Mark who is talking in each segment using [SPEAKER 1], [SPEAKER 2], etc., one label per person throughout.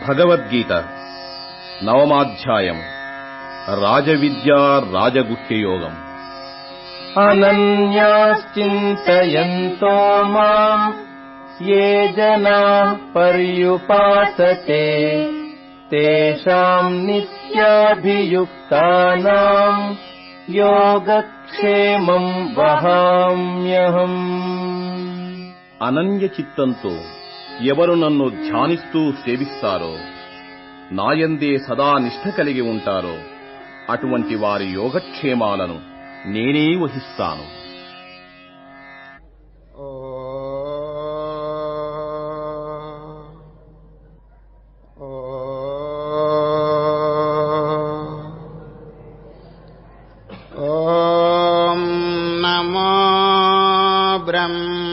[SPEAKER 1] భగవద్గీత నవమాధ్యాయం రాజవిద్యా రాజగుహ్యయోగం.
[SPEAKER 2] అనన్యాశ్చింతయంతో మాం యే జనాః పర్యుపాసతే తేషాం నిత్యాభియుక్తానాం యోగక్షేమం వహామ్యహం.
[SPEAKER 1] అనన్య చిత్తంతో ఎవరు నన్ను ధ్యానిస్తూ సేవిస్తారో, నాయందే సదా నిష్ఠ కలిగి ఉంటారో అటువంటి వారి యోగక్షేమాలను నేనే వహిస్తాను.
[SPEAKER 3] ఓం నమో బ్రహ్మాదిభ్యో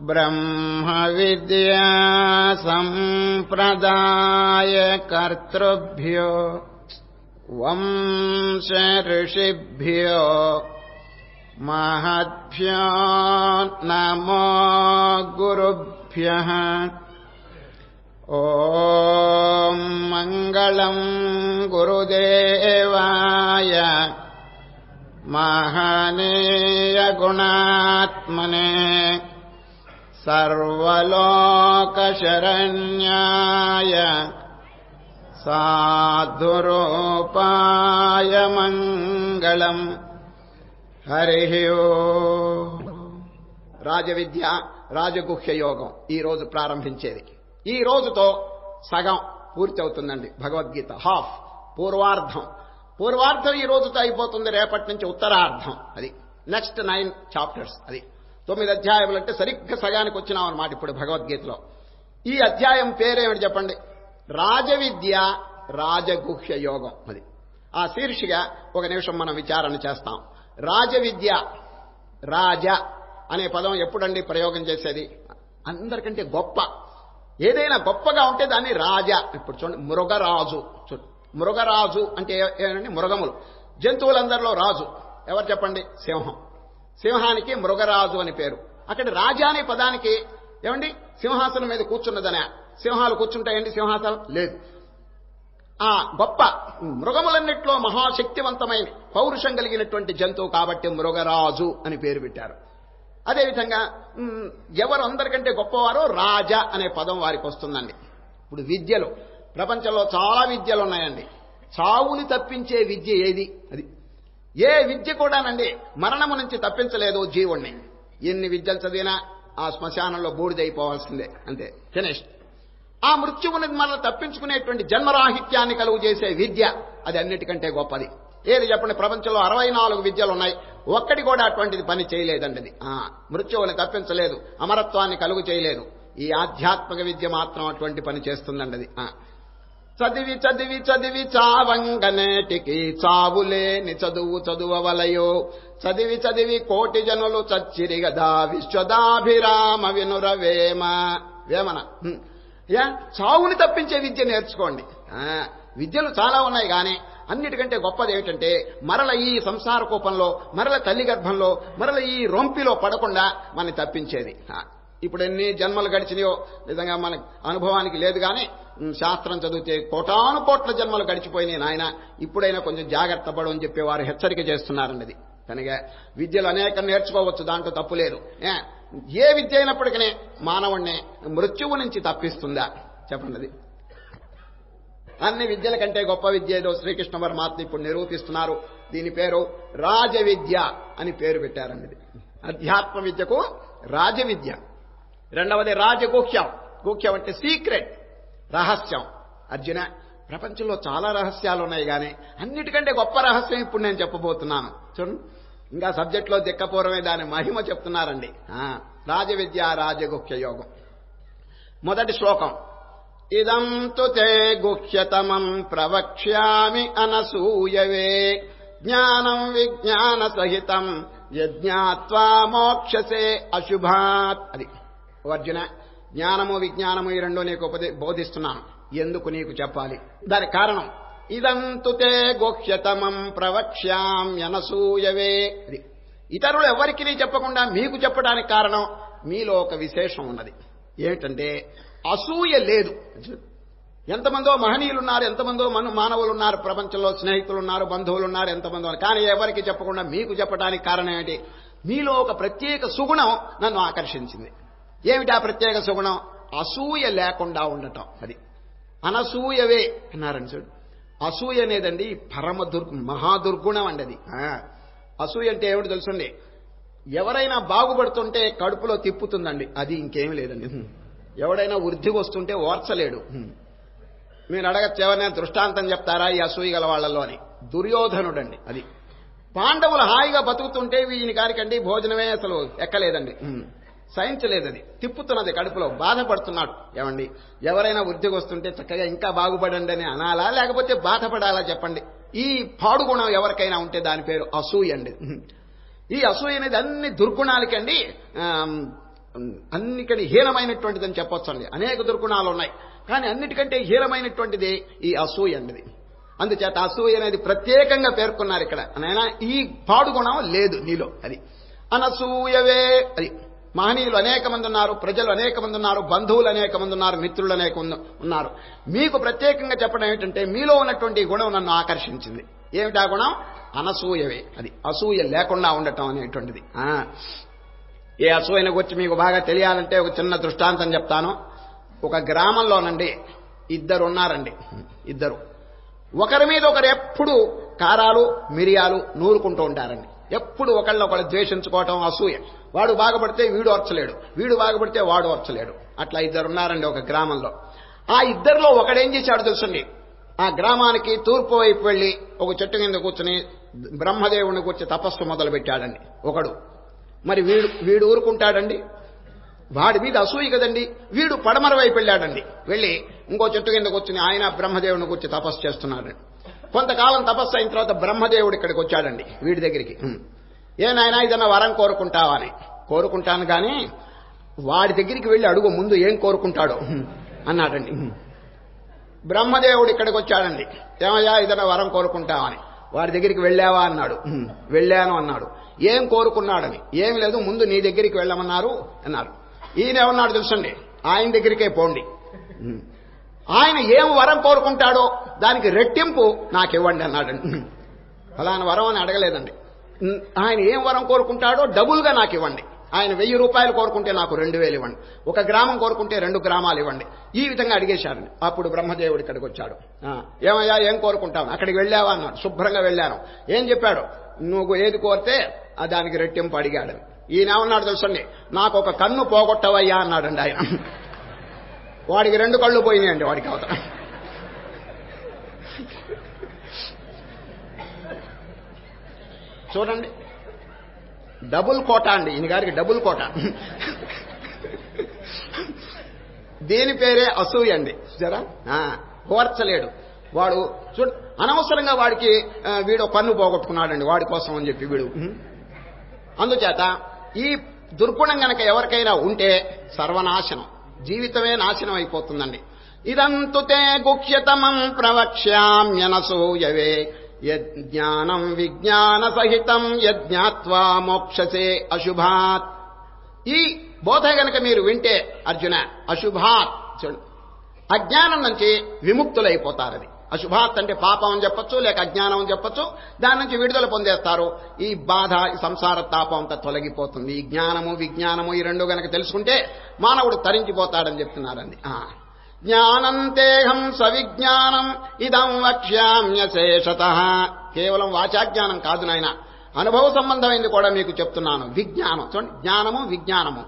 [SPEAKER 3] బ్రహ్మ విద్యా సంప్రదాయ కర్తృభ్యో వంశ ఋషిభ్యో మహద్భ్యో నమో గురుభ్యః. ఓం మంగళం గురుదేవాయ మహనీయ గుణాత్మనే సర్వలోకశరణ్యాయ సాధురూపాయ మంగళం. హరి ఓం. రాజవిద్య రాజగుహ్య యోగం ఈ రోజు ప్రారంభించేది. ఈ రోజుతో సగం పూర్తి అవుతుందండి. భగవద్గీత హాఫ్, పూర్వార్ధం ఈ రోజుతో అయిపోతుంది. రేపటి నుంచి ఉత్తరార్ధం. అది నెక్స్ట్ 9 చాప్టర్స్. అది 9 అధ్యాయములు అంటే సరిగ్గా సగానికి వచ్చినాం అన్నమాట ఇప్పుడు భగవద్గీతలో. ఈ అధ్యాయం పేరేమిటి చెప్పండి? రాజవిద్య రాజగుహ్య యోగం. అది ఆ శీర్షిగా ఒక నిమిషం మనం విచారణ చేస్తాం. రాజవిద్య, రాజ అనే పదం ఎప్పుడండి ప్రయోగం చేసేది? అందరికంటే గొప్ప, ఏదైనా గొప్పగా ఉంటే దాన్ని రాజా. ఇప్పుడు చూడండి, మృగరాజు. మృగరాజు అంటే ఏమండి? మృగములు, జంతువులందరిలో రాజు ఎవరు చెప్పండి? సింహం. సింహానికి మృగరాజు అని పేరు. అక్కడ రాజా అనే పదానికి ఏమండి? సింహాసనం మీద కూర్చున్నదనే. సింహాలు కూర్చుంటాయండి సింహాసనం? లేదు. ఆ గొప్ప మృగములన్నిట్లో మహాశక్తివంతమైన పౌరుషం కలిగినటువంటి జంతువు కాబట్టి మృగరాజు అని పేరు పెట్టారు. అదేవిధంగా ఎవరు అందరికంటే గొప్పవారో రాజా అనే పదం వారికి వస్తుందండి. ఇప్పుడు విద్యలు, ప్రపంచంలో చాలా విద్యలు ఉన్నాయండి. చావుని తప్పించే విద్య ఏది? అది ఏ విద్య కూడానండి మరణము నుంచి తప్పించలేదు జీవుణ్ణి. ఎన్ని విద్యలు చదివినా ఆ శ్మశానంలో బూడిదైపోవాల్సిందే, అంతే, ఫినిష్డ్. ఆ మృత్యువుని మనల్ని తప్పించుకునేటువంటి జన్మరాహిత్యాన్ని కలుగు చేసే విద్య అది అన్నిటికంటే గొప్పది. ఏది చెప్పండి? ప్రపంచంలో 64 విద్యలు ఉన్నాయి, ఒక్కటి కూడా అటువంటిది పని చేయలేదండి. అది మృత్యువుని తప్పించలేదు, అమరత్వాన్ని కలుగు చేయలేదు. ఈ ఆధ్యాత్మిక విద్య మాత్రం అటువంటి పని చేస్తుందండి. అది చదివి చదివి చదివి చావంగనేటికి చావులేని చదువు చదువవలయో, చదివి చదివి కోటి జనులు చచ్చిరిగదా విశ్వదాభిరామ వినురవేమ. వేమన. చావుని తప్పించే విద్య నేర్చుకోండి. విద్యలు చాలా ఉన్నాయి, కానీ అన్నిటికంటే గొప్పది ఏమిటంటే మరల ఈ సంసార కూపంలో, మరల తల్లి గర్భంలో, మరల ఈ రొంపిలో పడకుండా మనని తప్పించేది. ఇప్పుడు ఎన్ని జన్మలు గడిచినాయో నిజంగా మన అనుభవానికి లేదు, కానీ శాస్త్రం చదివితే కోటాను కోట్ల జన్మలు గడిచిపోయినాయి నాయన, ఇప్పుడైనా కొంచెం జాగ్రత్త పడు అని చెప్పేవారు హెచ్చరిక చేస్తున్నారండి. అది కనుక విద్యలు అనేకం నేర్చుకోవచ్చు, దాంట్లో తప్పు లేదు. ఏ విద్య అయినప్పటికీ మానవుణ్ణి మృత్యువు నుంచి తప్పిస్తుందా చెప్పండి? అది అన్ని విద్యల కంటే గొప్ప విద్య ఏదో శ్రీకృష్ణ పరమాత్మ ఇప్పుడు నిరూపిస్తున్నారు. దీని పేరు రాజవిద్య అని పేరు పెట్టారండి. ఇది అధ్యాత్మ విద్యకు రాజవిద్య. రెండవది రాజగుహ్యం. గుహ్యం అంటే సీక్రెట్, రహస్యం. అర్జున, ప్రపంచంలో చాలా రహస్యాలు ఉన్నాయి, కానీ అన్నిటికంటే గొప్ప రహస్యం ఇప్పుడు నేను చెప్పబోతున్నాను. చూడండి, ఇంకా సబ్జెక్ట్లో దిక్కపూర్వమే దాని మహిమ చెప్తున్నారండి. రాజవిద్య రాజగుహ్య యోగం. మొదటి శ్లోకం. ఇదం తు తే గుహ్యతమం ప్రవక్ష్యామి అనసూయవే, జ్ఞానం విజ్ఞాన సహితం యజ్ఞాత్వా మోక్షసే అశుభాత్. అది అర్జున, జ్ఞానము విజ్ఞానము ఈ రెండు నీకు బోధిస్తున్నాను. ఎందుకు నీకు చెప్పాలి? దానికి కారణం ఇదంతు తే గుహ్యతమం ప్రవక్ష్యామ్యనసూయవే. ఇతరులు ఎవరికి చెప్పకుండా మీకు చెప్పడానికి కారణం మీలో ఒక విశేషం ఉన్నది. ఏమిటంటే అసూయ లేదు. ఎంతమందో మహనీయులు ఉన్నారు, ఎంతమందో మానవులు ఉన్నారు ప్రపంచంలో, స్నేహితులు ఉన్నారు, బంధువులు ఉన్నారు, ఎంతమందో. కానీ ఎవరికి చెప్పకుండా మీకు చెప్పడానికి కారణం ఏంటి? మీలో ఒక ప్రత్యేక సుగుణం నన్ను ఆకర్షించింది. ఏమిటి ఆ ప్రత్యేక సుగుణం? అసూయ లేకుండా ఉండటం. అది అనసూయవే అన్నారని చూడు. అసూయ అనేదండి మహాదుర్గుణం అండి. అది అసూయ అంటే ఏమిటి తెలుసండి? ఎవరైనా బాగుపడుతుంటే కడుపులో తిప్పుతుందండి, అది ఇంకేం లేదండి. ఎవడైనా వృద్ధికి వస్తుంటే ఓర్చలేడు. మీరు అడగచ్చు, ఎవరైనా దృష్టాంతం చెప్తారా ఈ అసూయ గల వాళ్లలో అని? దుర్యోధనుడండి. అది పాండవులు హాయిగా బతుకుతుంటే వీని కానికండి భోజనమే అసలు ఎక్కలేదండి, సహించలేదు. అది తిప్పుతున్నది కడుపులో, బాధపడుతున్నాడు. ఏమండి, ఎవరైనా వృద్ధికి వస్తుంటే చక్కగా ఇంకా బాగుపడండి అని అనాలా, లేకపోతే బాధపడాలా చెప్పండి? ఈ పాడుగుణం ఎవరికైనా ఉంటే దాని పేరు అసూయ అండి. ఈ అసూయ అనేది అన్ని దుర్గుణాలకండి అన్నికని హీనమైనటువంటిది అని చెప్పొచ్చు అండి. అనేక దుర్గుణాలు ఉన్నాయి, కానీ అన్నిటికంటే హీనమైనటువంటిది ఈ అసూయ అండి. అందుచేత అసూయ అనేది ప్రత్యేకంగా పేర్కొన్నారు ఇక్కడ. నాయన ఈ పాడుగుణం లేదు నీలో. అది అనసూయవే. అది మహనీయులు అనేక మంది ఉన్నారు, ప్రజలు అనేక మంది ఉన్నారు, బంధువులు అనేక మంది ఉన్నారు, మిత్రులు అనేక మంది ఉన్నారు. మీకు ప్రత్యేకంగా చెప్పడం ఏమిటంటే మీలో ఉన్నటువంటి గుణం నన్ను ఆకర్షించింది. ఏమిటా గుణం? అనసూయవే. అది అసూయ లేకుండా ఉండటం అనేటువంటిది. ఏ అసూయను గురించి మీకు బాగా తెలియాలంటే ఒక చిన్న దృష్టాంతం చెప్తాను. ఒక గ్రామంలోనండి ఇద్దరు ఉన్నారండి. ఇద్దరు ఒకరి మీద ఒకరు ఎప్పుడు కారాలు మిరియాలు నూరుకుంటూ ఉంటారండి. ఎప్పుడు ఒకళ్ళు ద్వేషించుకోవటం, అసూయ. వాడు బాగుపడితే వీడు ఓర్చలేడు, వీడు బాగుపడితే వాడు ఓర్చలేడు. అట్లా ఇద్దరు ఉన్నారండి ఒక గ్రామంలో. ఆ ఇద్దరిలో ఒకడేం చేశాడు తెలుసండి? ఆ గ్రామానికి తూర్పు వైపు వెళ్లి ఒక చెట్టు కింద కూర్చుని బ్రహ్మదేవుని కూర్చి తపస్సు మొదలు పెట్టాడండి ఒకడు. మరి వీడు ఊరుకుంటాడండి? వాడి మీద అసూయ కదండి. వీడు పడమర వైపు వెళ్ళాడండి. వెళ్ళి ఇంకో చెట్టు కింద కూర్చుని ఆయన బ్రహ్మదేవుని కూర్చి తపస్సు చేస్తున్నాడండి. కొంతకాలం తపస్సు అయిన తర్వాత బ్రహ్మదేవుడు ఇక్కడికి వచ్చాడండి వీడి దగ్గరికి. ఏనాయనా ఇదన్నా వరం కోరుకుంటావా అని. కోరుకుంటాను కానీ వాడి దగ్గరికి వెళ్ళి అడుగు ముందు ఏం కోరుకుంటాడో అన్నాడండి. బ్రహ్మదేవుడు ఇక్కడికి వచ్చాడండి. ఏమయ్యా ఇదన్నా వరం కోరుకుంటావా అని. వాడి దగ్గరికి వెళ్ళావా అన్నాడు. వెళ్ళాను అన్నాడు. ఏం కోరుకున్నాడని. ఏమి లేదు, ముందు నీ దగ్గరికి వెళ్ళమన్నారు అన్నారు. ఈయనేమన్నాడు తెలుసండి? ఆయన దగ్గరికే పోండి, ఆయన ఏం వరం కోరుకుంటాడో దానికి రెట్టింపు నాకివ్వండి అన్నాడండి. ఫలానా వరం అని అడగలేదండి. ఆయన ఏం వరం కోరుకుంటాడో డబుల్గా నాకు ఇవ్వండి. ఆయన 1000 రూపాయలు కోరుకుంటే నాకు 2000 ఇవ్వండి. ఒక గ్రామం కోరుకుంటే 2 గ్రామాలు ఇవ్వండి. ఈ విధంగా అడిగేశారండి. అప్పుడు బ్రహ్మదేవుడు ఇక్కడికి వచ్చాడు. ఏమయ్యా ఏం కోరుకుంటావు? అక్కడికి వెళ్ళావా అన్నాడు. శుభ్రంగా వెళ్ళాను. ఏం చెప్పాడు? నువ్వు ఏది కోరితే దానికి రెట్టింపు అడిగాడు. ఈయనేమన్నాడు తెలుసండి? నాకు ఒక కన్ను పోగొట్టవయ్యా అన్నాడండి ఆయన. వాడికి 2 కళ్ళు పోయినాయండి వాడికి అవతల. చూడండి, డబుల్ కోట అండి ఈయన గారికి, డబుల్ కోట. దీని పేరే అసూయ అండి. సరే, కోర్చలేడు వాడు. చూడు, అనవసరంగా వాడికి వీడు కన్ను పోగొట్టుకున్నాడండి వాడి కోసం అని చెప్పి వీడు. అందుచేత ఈ దుర్గుణం గనక ఎవరికైనా ఉంటే సర్వనాశనం, జీవితమే నాశనం అయిపోతుందండి. ఇదంతుతే గుహ్యతమం ప్రవక్ష్యామ్యనసూయవే యజ్ఞానం విజ్ఞాన సహితం యజ్ఞాత్వా మోక్షసే అశుభాత్. ఈ బోధ గనక మీరు వింటే అర్జున, అశుభాత్ అజ్ఞానం నుంచి విముక్తులైపోతారది. అశుభాత్ అంటే పాపం అని చెప్పొచ్చు, లేక అజ్ఞానం అని చెప్పొచ్చు. దాని నుంచి విడుదల పొందేస్తారు. ఈ బాధ, ఈ సంసార తాపం అంతా తొలగిపోతుంది. ఈ జ్ఞానము విజ్ఞానము ఈ 2 గనక తెలుసుకుంటే మానవుడు తరించిపోతాడని చెప్తున్నారండి. జ్ఞానంతేహం సవిజ్ఞానం ఇదం వక్ష్యామ్యశేషతః. కేవలం వాచాజ్ఞానం కాదు నాయన, అనుభవ సంబంధమైంది కూడా మీకు చెప్తున్నాను. విజ్ఞానం చూడండి, జ్ఞానము విజ్ఞానము,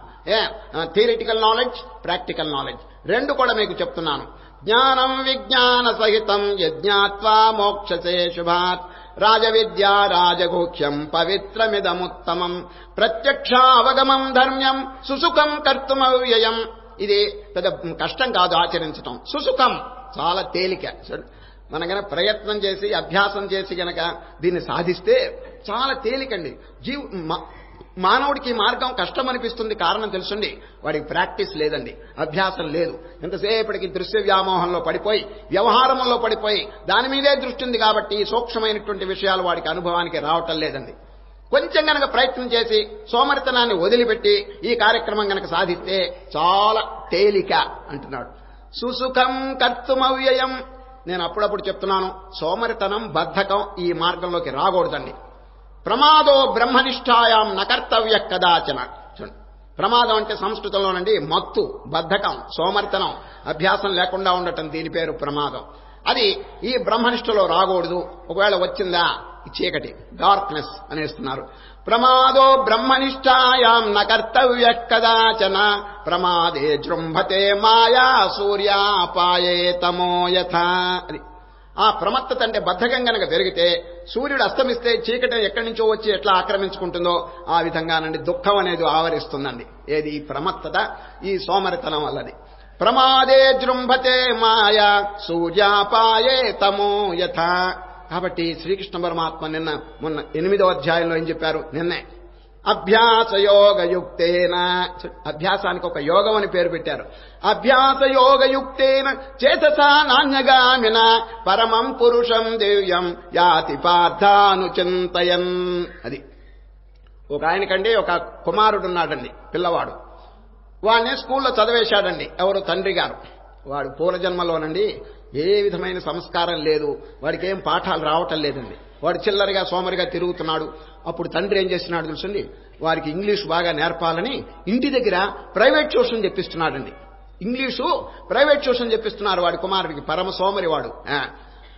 [SPEAKER 3] థియరిటికల్ నాలెడ్జ్, ప్రాక్టికల్ నాలెడ్జ్ 2 కూడా మీకు చెప్తున్నాను. జ్ఞానం విజ్ఞాన సహితం యజ్ఞాత్వా మోక్షసే శుభాత్. రాజవిద్యా రాజగూహ్యం పవిత్రమిదముత్తమం ప్రత్యక్షావగమం ధర్మ్యం సుసుఖం కర్తుమవ్యయం. ఇది పెద్ద కష్టం కాదు ఆచరించటం. సుసుఖం చాలా తేలిక. మన గనక ప్రయత్నం చేసి అభ్యాసం చేసి గనక దీన్ని సాధిస్తే చాలా తేలికండి. మానవుడికి మార్గం కష్టం అనిపిస్తుంది. కారణం తెలుసండి, వాడికి ప్రాక్టీస్ లేదండి, అభ్యాసం లేదు. ఎంతసేపటికి దృశ్య వ్యామోహంలో పడిపోయి, వ్యవహారంలో పడిపోయి దాని మీదే దృష్టి ఉంది కాబట్టి సూక్ష్మమైనటువంటి విషయాలు వాడికి అనుభవానికి రావటం లేదండి. కొంచెం గనక ప్రయత్నం చేసి సోమరితనాన్ని వదిలిపెట్టి ఈ కార్యక్రమం గనక సాధిస్తే చాలా తేలిక అంటున్నాడు. సుసుఖం కర్తుమవ్యయం. నేను అప్పుడప్పుడు చెప్తున్నాను, సోమరితనం బద్ధకం ఈ మార్గంలోకి రాకూడదండి. ప్రమాదో బ్రహ్మనిష్టాయాం నకర్తవ్య కదాచన. ప్రమాదం అంటే సంస్కృతంలోనండి మత్తు, బద్ధకం, సోమరితనం, అభ్యాసం లేకుండా ఉండటం, దీని పేరు ప్రమాదం. అది ఈ బ్రహ్మనిష్టలో రాకూడదు. ఒకవేళ వచ్చిందా చీకటి, డార్క్నెస్ అనేస్తున్నారు. ప్రమాదో బ్రహ్మనిష్టాయాం నకర్తవ్య కదాచన ప్రమాదే జృంభతే మాయా సూర్యాపాయే తమో యథా. అది ఆ ప్రమత్తత అంటే బద్ధకం గనక పెరిగితే సూర్యుడు అస్తమిస్తే చీకటి ఎక్కడి నుంచో వచ్చి ఎట్లా ఆక్రమించుకుంటుందో ఆ విధంగానండి దుఃఖం అనేది ఆవరిస్తుందండి. ఏది ఈ ప్రమత్తత, ఈ సోమరితనం వల్లది. ప్రమాదే జృంభతే మాయా సూర్యాపాయే తమో యథా. కాబట్టి శ్రీకృష్ణ పరమాత్మ మొన్న 8వ అధ్యాయంలో ఏం చెప్పారు? నిన్నే అభ్యాసయోగయుక్తేన, అభ్యాసానికి ఒక యోగం అని పేరు పెట్టారు. అభ్యాసయోగయుక్తేన చేతసా నాణ్యగామిన పరమం పురుషం దివ్యం యాతి పార్థానుచింతయన్. అది ఒక ఆయనకండి ఒక కుమారుడున్నాడండి, పిల్లవాడు. వాడిని స్కూల్లో చదివేశాడండి. ఎవరు? తండ్రి గారు. వాడు పూర్వజన్మలోనండి ఏ విధమైన సంస్కారం లేదు, వాడికి ఏం పాఠాలు రావటం లేదండి. వాడు చిల్లరిగా సోమరిగా తిరుగుతున్నాడు. అప్పుడు తండ్రి ఏం చేస్తున్నాడు తెలుసండి, వారికి ఇంగ్లీష్ బాగా నేర్పాలని ఇంటి దగ్గర ప్రైవేట్ ట్యూషన్ చెప్పిస్తున్నాడండి. ఇంగ్లీషు ప్రైవేట్ ట్యూషన్ చెప్పిస్తున్నారు వాడి కుమారుడికి. పరమ సోమరి వాడు.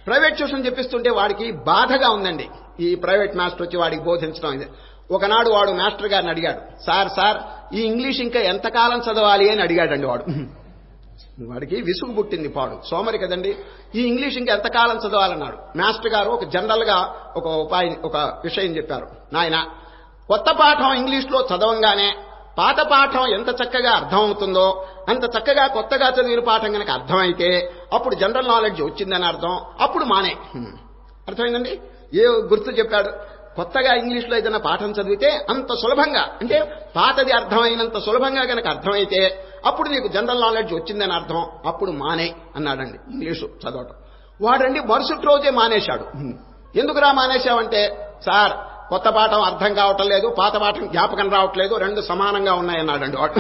[SPEAKER 3] ప్రైవేట్ ట్యూషన్ చెప్పిస్తుంటే వాడికి బాధగా ఉందండి ఈ ప్రైవేట్ మాస్టర్ వచ్చి వాడికి బోధించడం. ఇది ఒకనాడు వాడు మాస్టర్ గారిని అడిగాడు, సార్ ఈ ఇంగ్లీష్ ఇంకా ఎంతకాలం చదవాలి అని అడిగాడండి వాడు. వాడికి విసుగు పుట్టింది, పాడు సోమరి కదండి. ఈ ఇంగ్లీష్ ఇంకా ఎంతకాలం చదవాలన్నాడు. మాస్టర్ గారు ఒక జనరల్ గా ఒక విషయం చెప్పారు. నాయన, కొత్త పాఠం ఇంగ్లీష్లో చదవంగానే పాత పాఠం ఎంత చక్కగా అర్థమవుతుందో అంత చక్కగా కొత్తగా చదివిన పాఠం కనుక అర్థమైతే అప్పుడు జనరల్ నాలెడ్జ్ వచ్చిందని అర్థం. అప్పుడు మానే. అర్థమైందండి? ఏ గుర్తు చెప్పాడు? కొత్తగా ఇంగ్లీష్లో ఏదైనా పాఠం చదివితే అంత సులభంగా, అంటే పాతది అర్థమైనంత సులభంగా కనుక అర్థమైతే అప్పుడు నీకు జనరల్ నాలెడ్జ్ వచ్చిందని అర్థం. అప్పుడు మానే అన్నాడండి ఇంగ్లీషు చదవటం. వాడండి మరుసటి రోజే మానేశాడు. ఎందుకురా మానేశావంటే, సార్ కొత్త పాఠం అర్థం కావటం లేదు, పాత పాఠం జ్ఞాపకం రావట్లేదు, రెండు సమానంగా ఉన్నాయన్నాడండి వాడు.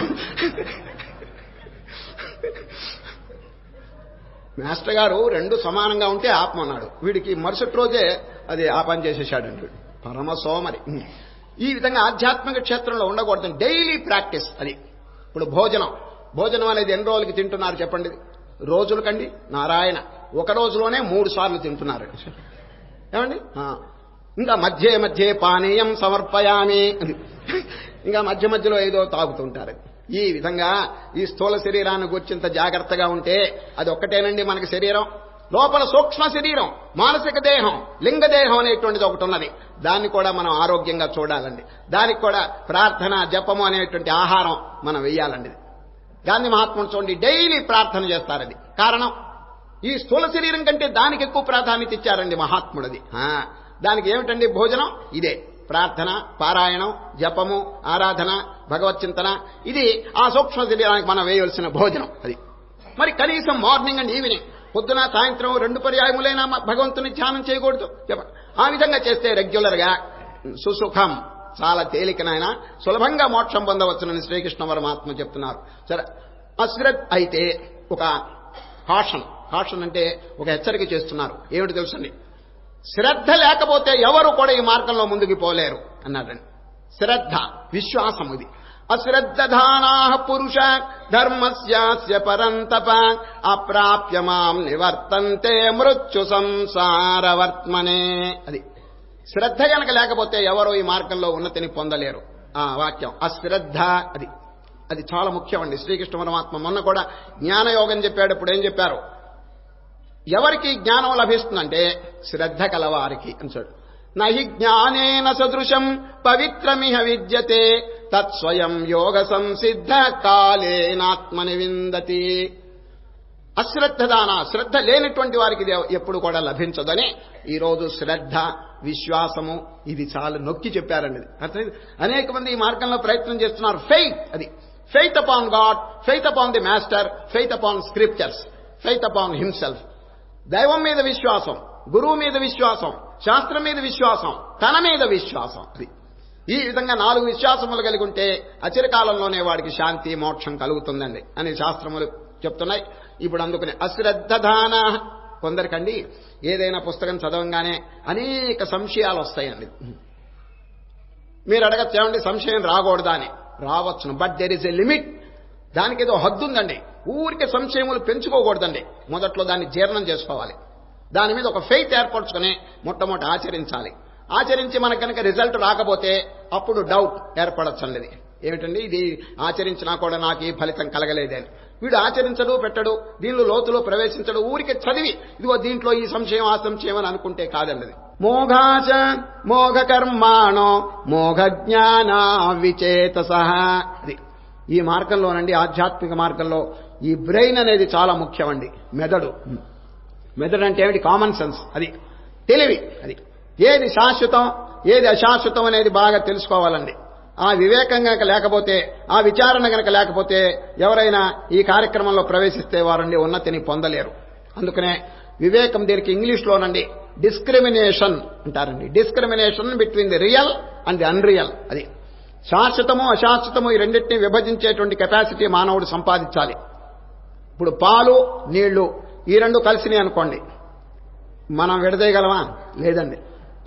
[SPEAKER 3] మాస్టర్ గారు రెండు సమానంగా ఉంటే ఆపమన్నాడు. వీడికి మరుసటి రోజే అది ఆ పని చేసేశాడండి. పరమ సోమరి. ఈ విధంగా ఆధ్యాత్మిక క్షేత్రంలో ఉండకూడదు. Daily practice. అది ఇప్పుడు భోజనం అనేది ఎన్ని రోజులకి తింటున్నారు చెప్పండి? రోజుల కండి నారాయణ, ఒక రోజులోనే 3 సార్లు తింటున్నారు. ఏమండి? ఇంకా మధ్య పానీయం సమర్పయామి, ఇంకా మధ్యలో ఏదో తాగుతుంటారు. ఈ విధంగా ఈ స్థూల శరీరాన్ని గురించింత జాగ్రత్తగా ఉంటే అది ఒక్కటేనండి మనకి శరీరం. లోపల సూక్ష్మ శరీరం, మానసిక దేహం, లింగదేహం అనేటువంటిది ఒకటి ఉన్నది. దాన్ని కూడా మనం ఆరోగ్యంగా చూడాలండి. దానికి కూడా ప్రార్థన, జపము అనేటువంటి ఆహారం మనం వెయ్యాలండి. గాంధీ మహాత్ముడు చూడండి, డైలీ ప్రార్థన చేస్తారు. అది కారణం, ఈ స్థూల శరీరం కంటే దానికి ఎక్కువ ప్రాధాన్యత ఇచ్చారండి మహాత్ముడిది. దానికి ఏమిటండి? భోజనం. ఇదే ప్రార్థన, పారాయణం, జపము, ఆరాధన, భగవత్ చింతన. ఇది ఆ సూక్ష్మ శరీరానికి మనం వేయవలసిన భోజనం. అది మరి కనీసం మార్నింగ్ అండ్ ఈవినింగ్, పొద్దున సాయంత్రం 2 పర్యాయములైనా భగవంతుని ధ్యానం చేయకూడదు. ఆ విధంగా చేస్తే రెగ్యులర్ గా సుసుఖం, చాలా తేలికనైన సులభంగా మోక్షం పొందవచ్చునని శ్రీకృష్ణ పరమాత్మ చెప్తున్నారు. సరే, అశ్రద్ధ అయితే ఒక కాషన్ అంటే ఒక హెచ్చరిక చేస్తున్నారు. ఏమిటి తెలుసండి? శ్రద్ధ లేకపోతే ఎవరు కూడా ఈ మార్గంలో ముందుకు పోలేరు అన్నాడండి. శ్రద్ధ, విశ్వాసం. ఇది అశ్రద్ధధానా పురుష ధర్మస్యాస్య పరంతప అప్రాప్య మాం నివర్తంతే మృత్యు సంసారవర్త్మనే. అది శ్రద్ధ గనక లేకపోతే ఎవరో ఈ మార్గంలో ఉన్నతిని పొందలేరు. ఆ వాక్యం అశ్రద్ధ, అది చాలా ముఖ్యం అండి. శ్రీకృష్ణ పరమాత్మ మొన్న కూడా జ్ఞానయోగం చెప్పేటప్పుడు ఏం చెప్పారు? ఎవరికి జ్ఞానం లభిస్తుందంటే శ్రద్ధ కలవారికి అన్నాడు. నహి జ్ఞానేన సదృశం పవిత్రమిహ విద్యతే తత్స్వయం యోగ సంసిద్ధ కాలేనాత్మని విందతి. అశ్రద్ధదాన, శ్రద్ధ లేనటువంటి వారికి ఇది ఎప్పుడు కూడా లభించదని ఈరోజు శ్రద్ధ, విశ్వాసము ఇది చాలా నొక్కి చెప్పారండి. అర్థమైంది? అనేక మంది ఈ మార్గంలో ప్రయత్నం చేస్తున్నారు. Faith upon God, faith upon the master, faith upon scriptures, faith upon himself. దైవం మీద విశ్వాసం, గురువు మీద విశ్వాసం, శాస్త్రం మీద విశ్వాసం, తన మీద విశ్వాసం. ఈ విధంగా 4 విశ్వాసములు కలిగి ఉంటే అచిరకాలంలోనే వాడికి శాంతి మోక్షం కలుగుతుందండి అని శాస్త్రములు చెప్తున్నాయి. ఇప్పుడు అందుకని అశ్రద్ధదాన, కొందరికండి ఏదైనా పుస్తకం చదవంగానే అనేక సంశయాలు వస్తాయండి. మీరు అడగచ్చు, ఏమండి సంశయం రాకూడదా అని. రావచ్చును, but there is a limit. దానికి ఏదో హద్దు ఉందండి. ఊరికే సంశయములు పెంచుకోకూడదండి. మొదట్లో దాన్ని జీర్ణం చేసుకోవాలి. దాని మీద ఒక ఫెయిత్ ఏర్పరచుకుని మొట్టమొదటి ఆచరించాలి. ఆచరించి మనకు కనుక రిజల్ట్ రాకపోతే అప్పుడు డౌట్ ఏర్పడచ్చండి. ఏమిటండి ఇది ఆచరించినా కూడా నాకు ఈ ఫలితం కలగలేదని. వీడు ఆచరించడు, పెట్టడు, దీనిలో లోతులో ప్రవేశించడు, ఊరికే చదివి ఇదిగో దీంట్లో ఈ సంశయం ఆ సంశయం అని అనుకుంటే కాదండి. మోఘాచ మోఘ కర్మాణో మోఘ జ్ఞాన విచేతసః. అది ఈ మార్గంలోనండి, ఆధ్యాత్మిక మార్గంలో ఈ బ్రెయిన్ అనేది చాలా ముఖ్యమండి. మెదడు అంటే ఏమిటి? కామన్ సెన్స్, అది తెలివి. అది ఏది శాశ్వతం ఏది అశాశ్వతం అనేది బాగా తెలుసుకోవాలండి. ఆ వివేకం గనక లేకపోతే, ఆ విచారణ గనక లేకపోతే ఎవరైనా ఈ కార్యక్రమంలో ప్రవేశిస్తే వారండి ఉన్నతిని పొందలేరు. అందుకనే వివేకం, దీనికి ఇంగ్లీష్లోనండి డిస్క్రిమినేషన్ అంటారండి. Discrimination between the real and the unreal. అది శాశ్వతము అశాశ్వతము ఈ రెండింటినీ విభజించేటువంటి కెపాసిటీ మానవుడు సంపాదించాలి. ఇప్పుడు పాలు నీళ్లు ఈ రెండు కలిసినాయి అనుకోండి, మనం విడదీయగలమా? లేదండి.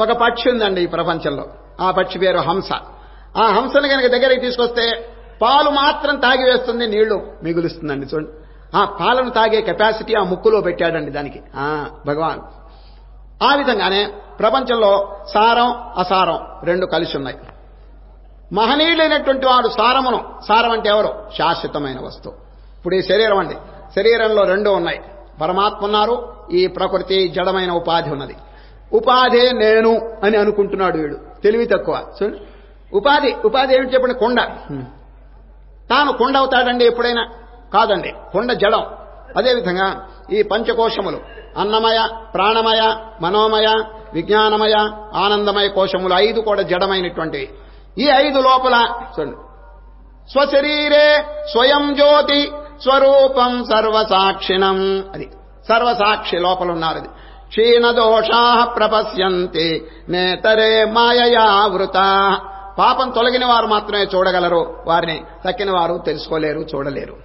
[SPEAKER 3] ఒక పక్షి ఉందండి ఈ ప్రపంచంలో, ఆ పక్షి పేరు హంస. ఆ హంసను కనుక దగ్గరికి తీసుకొస్తే పాలు మాత్రం తాగి వేస్తుంది, నీళ్లు మిగులుస్తుందండి. చూడండి, ఆ పాలను తాగే కెపాసిటీ ఆ ముక్కులో పెట్టాడండి దానికి భగవాన్. ఆ విధంగానే ప్రపంచంలో సారం అసారం రెండు కలిసి ఉన్నాయి. మహనీయులైనటువంటి వాడు సారం అంటే ఎవరు? శాశ్వతమైన వస్తువు. ఇప్పుడు ఈ శరీరం అండి, శరీరంలో రెండు ఉన్నాయి. పరమాత్మ ఉన్నారు, ఈ ప్రకృతి జడమైన ఉపాధి ఉన్నది. ఉపాధే నేను అని అనుకుంటున్నాడు వీడు, తెలివి తక్కువ. చూడండి, ఉపాధి ఏమిటి చెప్పండి? కొండ. తాను కొండ అవుతాడండి ఎప్పుడైనా? కాదండి, కొండ జడం. అదేవిధంగా ఈ పంచకోశములు అన్నమయ, ప్రాణమయ, మనోమయ, విజ్ఞానమయ, ఆనందమయ కోశములు 5 కూడా జడమైనటువంటివి. ఈ 5 లోపల చూడండి, స్వశరీరే స్వయం జ్యోతి స్వరూపం సర్వసాక్షిణం. అది సర్వసాక్షి లోపల ఉన్నారు. అది క్షీణదోషా ప్రపశ్యంతి నేతరే మాయయా వృత. పాపం తొలగిన వారు మాత్రమే చూడగలరు, వారిని తక్కిన వారు తెలుసుకోలేరు, చూడలేరు.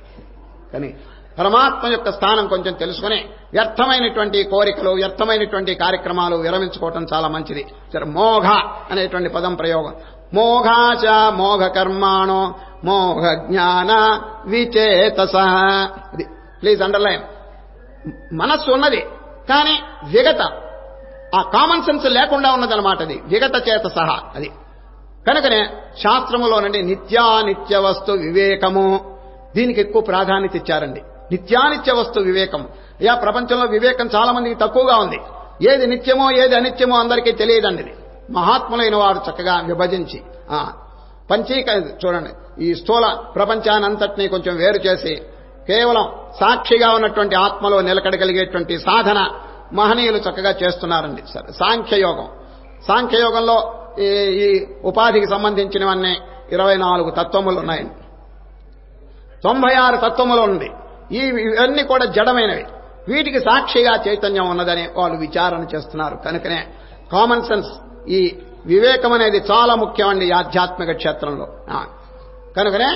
[SPEAKER 3] కానీ పరమాత్మ యొక్క స్థానం కొంచెం తెలుసుకుని వ్యర్థమైనటువంటి కోరికలు, వ్యర్థమైనటువంటి కార్యక్రమాలు విరమించుకోవటం చాలా మంచిది. మోఘ అనేటువంటి పదం ప్రయోగం. మోఘాచ మోఘ కర్మాణో మోఘ జ్ఞాన విచేతసః. అది ప్లీజ్ అండర్లైన్. మనస్సు ఉన్నది కానీ విగత, ఆ కామన్ సెన్స్ లేకుండా ఉన్నదన్నమాట. అది విగత చేత సహా. అది కనుకనే శాస్త్రములోనండి నిత్యానిత్య వస్తు వివేకము, దీనికి ఎక్కువ ప్రాధాన్యత ఇచ్చారండి. నిత్యానిత్య వస్తు వివేకం. ప్రపంచంలో వివేకం చాలా మందికి తక్కువగా ఉంది. ఏది నిత్యమో ఏది అనిత్యమో అందరికీ తెలియదండి. ఇది మహాత్ములైన వారు చక్కగా విభజించి చూడండి, ఈ స్థూల ప్రపంచానంతటినీ కొంచెం వేరు చేసి కేవలం సాక్షిగా ఉన్నటువంటి ఆత్మలో నిలకడగలిగేటువంటి సాధన మహనీయులు చక్కగా చేస్తున్నారండి. సరే, సాంఖ్యయోగంలో ఈ ఉపాధికి సంబంధించినవన్నీ 24 తత్వములు ఉన్నాయండి. 96 తత్వములు ఉంది. ఇవన్నీ కూడా జడమైనవి. వీటికి సాక్షిగా చైతన్యం ఉన్నదని వాళ్ళు విచారణ చేస్తున్నారు. కనుకనే కామన్ సెన్స్, ఈ వివేకం అనేది చాలా ముఖ్యమండి ఈ ఆధ్యాత్మిక క్షేత్రంలో. కనుకనే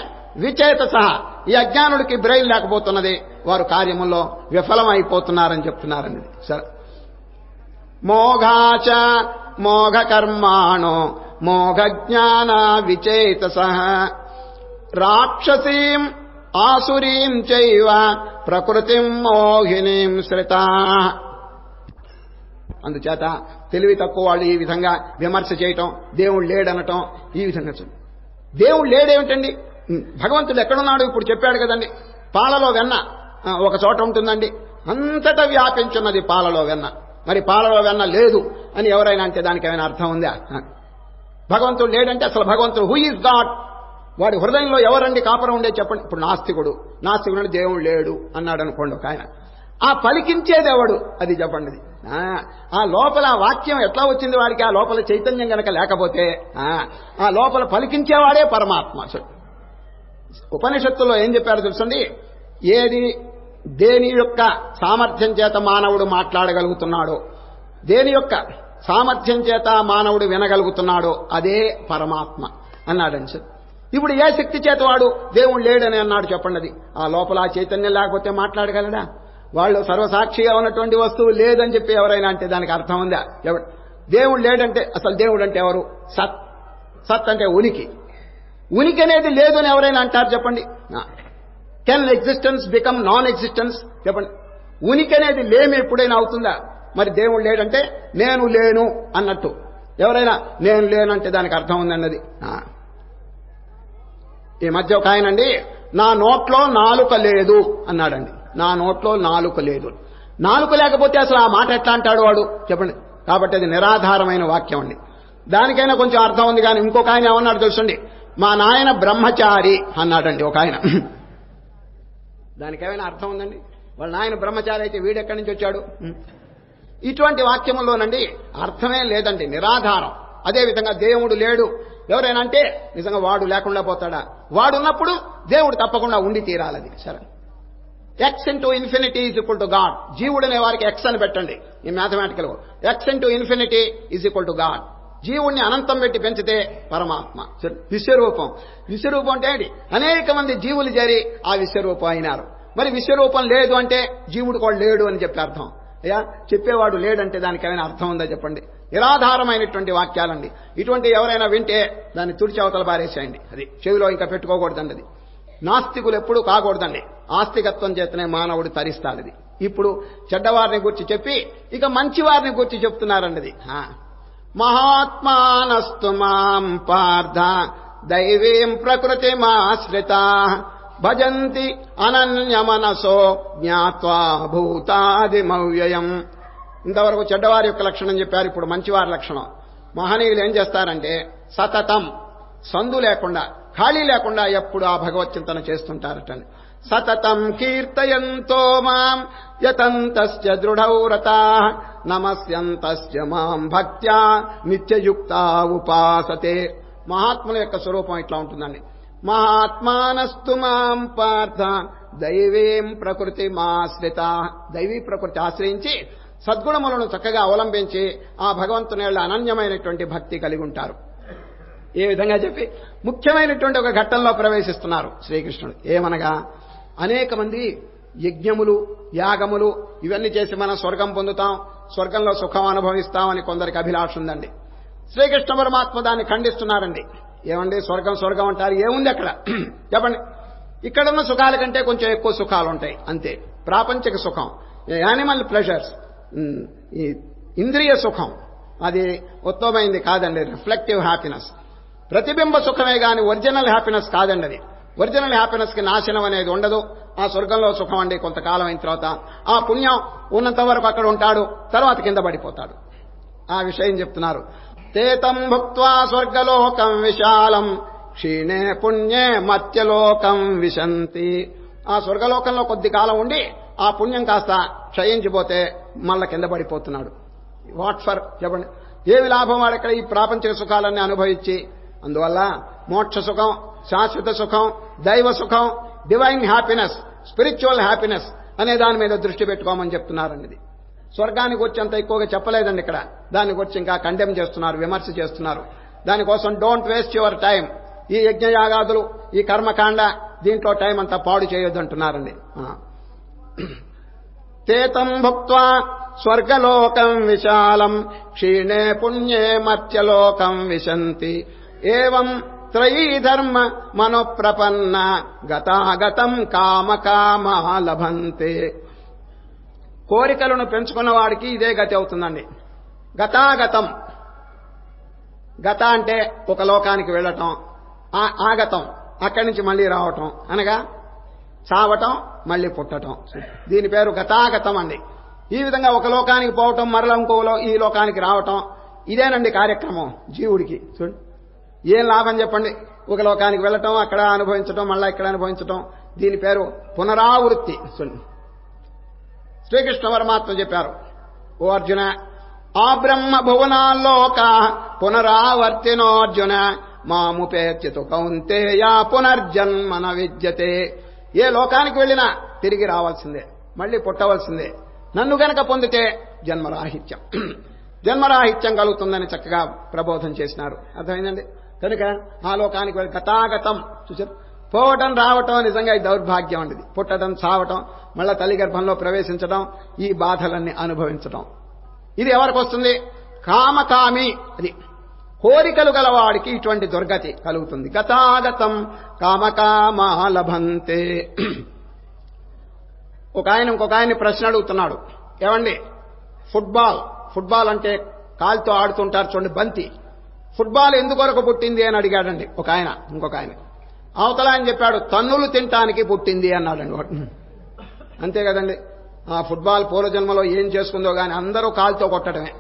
[SPEAKER 3] విచేత సహా, ఈ అజ్ఞానుడికి బ్రెయిన్ లేకపోతున్నది, వారు కార్యముల్లో విఫలమైపోతున్నారని చెప్తున్నారండి. సరే, మోఘాచ మోఘ కర్మాణో మోఘ జ్ఞాన విచేతసః రాక్షసీం ఆసురీం చైవ ప్రకృతిం మోహినీం శ్రితాః. అందుచేత తెలివి తక్కువ వాళ్ళు ఈ విధంగా విమర్శ చేయటం, దేవుడు లేడనటం, ఈ విధంగా చూడండి. దేవుడు లేడేమిటండి? భగవంతుడు ఎక్కడున్నాడు? ఇప్పుడు చెప్పాడు కదండి, పాలలో వెన్న ఒక చోట ఉంటుందండి, అంతటా వ్యాపించున్నది పాలలో వెన్న. మరి పాలలో వెన్న లేదు అని ఎవరైనా అంటే దానికి ఏమైనా అర్థం ఉందా? భగవంతుడు లేడంటే అసలు భగవంతుడు హూ ఈజ్ గాడ్, వాడి హృదయంలో ఎవరండి కాపురం ఉండే చెప్పండి. ఇప్పుడు నాస్తికుడు దేవుడు లేడు అన్నాడు అనుకోండి ఒక ఆయన, ఆ పలికించేదేవాడు అది చెప్పండి. ఆ లోపల వాక్యం ఎట్లా వచ్చింది వాడికి? ఆ లోపల చైతన్యం గనక లేకపోతే ఆ లోపల పలికించేవాడే పరమాత్మ. ఉపనిషత్తులో ఏం చెప్పారో తెలుసండి, దేని యొక్క సామర్థ్యం చేత మానవుడు మాట్లాడగలుగుతున్నాడో, దేని యొక్క సామర్థ్యం చేత మానవుడు వినగలుగుతున్నాడో అదే పరమాత్మ అన్నాడండి సార్. ఇప్పుడు ఏ శక్తి చేత వాడు దేవుడు లేడని అన్నాడు చెప్పండి. అది ఆ లోపల ఆ చైతన్యం లేకపోతే మాట్లాడగలడా? వాళ్ళు సర్వసాక్షిగా ఉన్నటువంటి వస్తువు లేదని చెప్పి ఎవరైనా అంటే దానికి అర్థం ఉందా? దేవుడు లేడంటే అసలు దేవుడు అంటే ఎవరు? సత్. సత్ అంటే ఉనికి. ఉనికి అనేది లేదు అని ఎవరైనా అంటారు చెప్పండి. Can existence become non existence చెప్పండి. ఉనికి అనేది లేమి ఎప్పుడైనా అవుతుందా? మరి దేవుడు లేడంటే నేను లేను అన్నట్టు. ఎవరైనా నేను లేను అంటే దానికి అర్థం ఉందన్నది. ఈ మధ్య ఒక ఆయనండి నా నోట్లో నాలుక లేదు అన్నాడండి. నా నోట్లో నాలుక లేదు. నాలుక లేకపోతే అసలు ఆ మాట ఎట్లా అంటాడు వాడు చెప్పండి. కాబట్టి అది నిరాధారమైన వాక్యం అండి. దానికైనా కొంచెం అర్థం ఉంది. కానీ ఇంకొక ఆయన ఏమన్నాడు తెలుసండి, మా నాయన బ్రహ్మచారి అన్నాడండి ఒక ఆయన. దానికేమైనా అర్థం ఉందండి? వాళ్ళ నాయన బ్రహ్మచారి అయితే వీడెక్కడి నుంచి వచ్చాడు? ఇటువంటి వాక్యములోనండి అర్థమే లేదండి, నిరాధారం. అదేవిధంగా దేవుడు లేడు ఎవరైనా అంటే నిజంగా వాడు లేకుండా పోతాడా? వాడున్నప్పుడు దేవుడు తప్పకుండా ఉండి తీరాలది. సరే, X into infinity is equal to God. జీవుడు అనే వారికి ఎక్స్ అని పెట్టండి ఈ mathematical. X into infinity is equal to God. జీవుణ్ణి అనంతం పెట్టి పెంచితే పరమాత్మ. విశ్వరూపం. విశ్వరూపం అంటే ఏంటి? అనేక మంది జీవులు చేరి ఆ విశ్వరూపం అయినారు. మరి విశ్వరూపం లేదు అంటే జీవుడు కూడా లేడు అని చెప్పి అర్థం. అయ్యా చెప్పేవాడు లేడంటే దానికి ఏమైనా అర్థం ఉందా చెప్పండి? నిరాధారమైనటువంటి వాక్యాలండి. ఇటువంటి ఎవరైనా వింటే దాన్ని తుడిచి అవతల పారేసేయండి. అది చెవిలో ఇంకా పెట్టుకోకూడదండి. అది నాస్తికులు ఎప్పుడూ కాకూడదండి. ఆస్తికత్వం చేతనే మానవుడు తరిస్తాడు. ఇది ఇప్పుడు చెడ్డవారిని గురించి చెప్పి ఇక మంచివారిని గురించి చెప్తున్నారండి. అది మహాత్మానస్తు మాం పార్థ దైవీం ప్రకృతిమాశ్రితా భజంతి అనన్యమనసో జ్ఞాత్వా భూతాదిమవ్యయం. ఇంతవరకు చెడ్డవారి యొక్క లక్షణం చెప్పారు. ఇప్పుడు మంచివారి లక్షణం. మహనీయులు ఏం చేస్తారంటే సతతం, సందు లేకుండా, ఖాళీ లేకుండా ఎప్పుడు ఆ భగవత్ చింతన చేస్తుంటారటండి. సతతం కీర్తయంతో మాం యతంతస్య దృఢవ్రతాః నమస్యంతస్య మాం భక్త్యా నిత్యయుక్తా ఉపాసతే. మహాత్ముల యొక్క స్వరూపం ఇట్లా ఉంటుందండి. మహాత్మానస్తు మాం పార్థ దైవీం ప్రకృతి మాశ్రిత. దైవీ ప్రకృతి ఆశ్రయించి సద్గుణములను చక్కగా అవలంబించి ఆ భగవంతుని అనన్యమైనటువంటి భక్తి కలిగి ఉంటారు. ఏ విధంగా చెప్పి ముఖ్యమైనటువంటి ఒక ఘట్టంలో ప్రవేశిస్తున్నారు శ్రీకృష్ణుడు. ఏమనగా అనేక మంది యజ్ఞములు, యాగములు ఇవన్నీ చేసి మనం స్వర్గం పొందుతాం, స్వర్గంలో సుఖం అనుభవిస్తామని కొందరికి అభిలాష ఉందండి. శ్రీకృష్ణ పరమాత్మ దాన్ని ఖండిస్తున్నారండి. ఏమండి స్వర్గం స్వర్గం అంటారు, ఏముంది అక్కడ చెప్పండి? ఇక్కడున్న సుఖాల కంటే కొంచెం ఎక్కువ సుఖాలు ఉంటాయి అంతే. ప్రాపంచిక సుఖం, యానిమల్ ప్లెజర్స్, ఈ ఇంద్రియ సుఖం అది ఉత్తమమైంది కాదండి. రిఫ్లెక్టివ్ హ్యాపీనెస్, ప్రతిబింబ సుఖమే గాని ఒరిజినల్ హ్యాపీనెస్ కాదండి. అది ఒరిజినల్ హ్యాపీనెస్ కి నాశనం అనేది ఉండదు. ఆ స్వర్గంలో సుఖం అండి కొంతకాలం అయిన తర్వాత ఆ పుణ్యం ఉన్నంత వరకు అక్కడ ఉంటాడు, తర్వాత కింద పడిపోతాడు. ఆ విషయం చెప్తున్నారు. తేతం భుక్త్వా స్వర్గలోకం విశాలం క్షీణే పుణ్యే మత్యలోకం విశంతి. ఆ స్వర్గలోకంలో కొద్ది కాలం ఉండి ఆ పుణ్యం కాస్త క్షయించిపోతే మళ్ళా కింద పడిపోతున్నాడు. వాట్ ఫర్ చెప్పండి? ఏమి లాభం వాడెక్కడ ఈ ప్రాపంచిక సుఖాలన్నీ అనుభవించి? అందువల్ల మోక్ష సుఖం, శాశ్వత సుఖం, దైవ సుఖం, డివైన్ హ్యాపీనెస్, స్పిరిచువల్ హ్యాపీనెస్ అనే దాని మీద దృష్టి పెట్టుకోమని చెప్తున్నారండి. స్వర్గానికి వచ్చి అంత ఎక్కువగా చెప్పలేదండి ఇక్కడ. దాని గురించి ఇంకా కండెమ్ చేస్తున్నారు, విమర్శ చేస్తున్నారు. దానికోసం డోంట్ వేస్ట్ యువర్ టైం. ఈ యజ్ఞయాగాదులు, ఈ కర్మకాండ దీంట్లో టైం అంతా పాడు చేయొద్దంటున్నారండి. తేతం భుక్త్వా స్వర్గలోకం విశాలం క్షీణే పుణ్యే మత్యలోకం విశంతి. ఏవం త్రయీ ధర్మ మనోప్రపన్న గతాగతం కామకామా లభంతే. కోరికలను పెంచుకున్న వాడికి ఇదే గతి అవుతుందండి. గతాగతం, గత అంటే ఒక లోకానికి వెళ్ళటం, ఆగతం అక్కడి నుంచి మళ్ళీ రావటం, అనగా చావటం మళ్ళీ పుట్టటం. దీని పేరు గతాగతం అండి. ఈ విధంగా ఒక లోకానికి పోవటం, మరల ఇంకో ఈ లోకానికి రావటం, ఇదేనండి కార్యక్రమం జీవుడికి. చూడండి ఏం లాభం చెప్పండి? ఒక లోకానికి వెళ్ళటం, అక్కడ అనుభవించటం, మళ్ళా ఇక్కడ అనుభవించటం, దీని పేరు పునరావృత్తి. చూడండి శ్రీకృష్ణ పరమాత్మ చెప్పారు, ఓ అర్జున, ఆ బ్రహ్మ భువనాల్లోకా పునరావర్తినోర్జున మాముపేత్యతు కౌంతేయ పునర్జన్మన విద్యతే. ఏ లోకానికి వెళ్ళినా తిరిగి రావాల్సిందే, మళ్ళీ పుట్టవలసిందే. నన్ను గనక పొందితే జన్మరాహిత్యం. జన్మరాహిత్యం కలుగుతుందని చక్కగా ప్రబోధం చేసినారు. అర్థమైందండి. కనుక ఆ లోకానికి వెళ్ళి గతాగతం చూసారు. పోవటం రావటం నిజంగా ఈ దౌర్భాగ్యం అండి. పుట్టడం, చావటం, మళ్ళా తల్లి గర్భంలో ప్రవేశించడం, ఈ బాధలన్నీ అనుభవించడం. ఇది ఎవరికి వస్తుంది? కామకామి. అది కోరికలు గలవాడికి ఇటువంటి దుర్గతి కలుగుతుంది. గతాగతం కామకామా లభంతే. ఒక ఆయన ఇంకొక ఆయన్ని ప్రశ్న అడుగుతున్నాడు. ఏమండి, ఫుట్బాల్ అంటే కాలుతో ఆడుతుంటారు చూడండి, బంతి. ఫుట్బాల్ ఎందుకొరకు పుట్టింది అని అడిగాడండి ఒక ఆయన. ఇంకొక ఆయన అవతల ఆయన చెప్పాడు, తన్నులు తినటానికి పుట్టింది అన్నాడండి. అంతే కదండి. ఆ ఫుట్బాల్ పూర్వజన్మలో ఏం చేసుకుందో గాని అందరూ కాలుతో కొట్టడమే.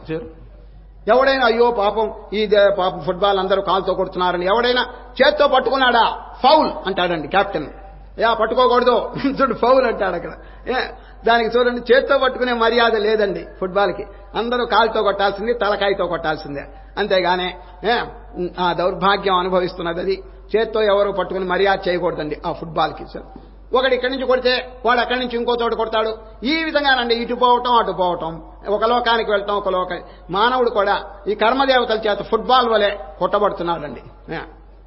[SPEAKER 3] ఎవడైనా అయ్యో పాపం ఈ పాపం ఫుట్బాల్ అందరూ కాలుతో కొడుతున్నారని ఎవడైనా చేత్తో పట్టుకున్నాడా ఫౌల్ అంటాడండి కెప్టెన్. పట్టుకోకూడదు చూడు ఫౌల్ అంటాడు అక్కడ. దానికి చూడండి, చేత్తో పట్టుకునే మర్యాద లేదండి ఫుట్బాల్కి. అందరూ కాలుతో కొట్టాల్సింది, తలకాయతో కొట్టాల్సిందే. అంతేగానే ఆ దౌర్భాగ్యం అనుభవిస్తున్నది. అది చేత్తో ఎవరు పట్టుకుని మర్యాద చేయకూడదండి ఆ ఫుట్బాల్కి. ఒకటి ఇక్కడి నుంచి కొడితే వాడు అక్కడి నుంచి ఇంకో చోట కొడతాడు. ఈ విధంగానండి ఇటు పోవటం అటు పోవటం, ఒక లోకానికి వెళ్తాం ఒక మానవుడు కూడా ఈ కర్మదేవతల చేత ఫుట్బాల్ వలె కొట్టబడుతున్నాడండి.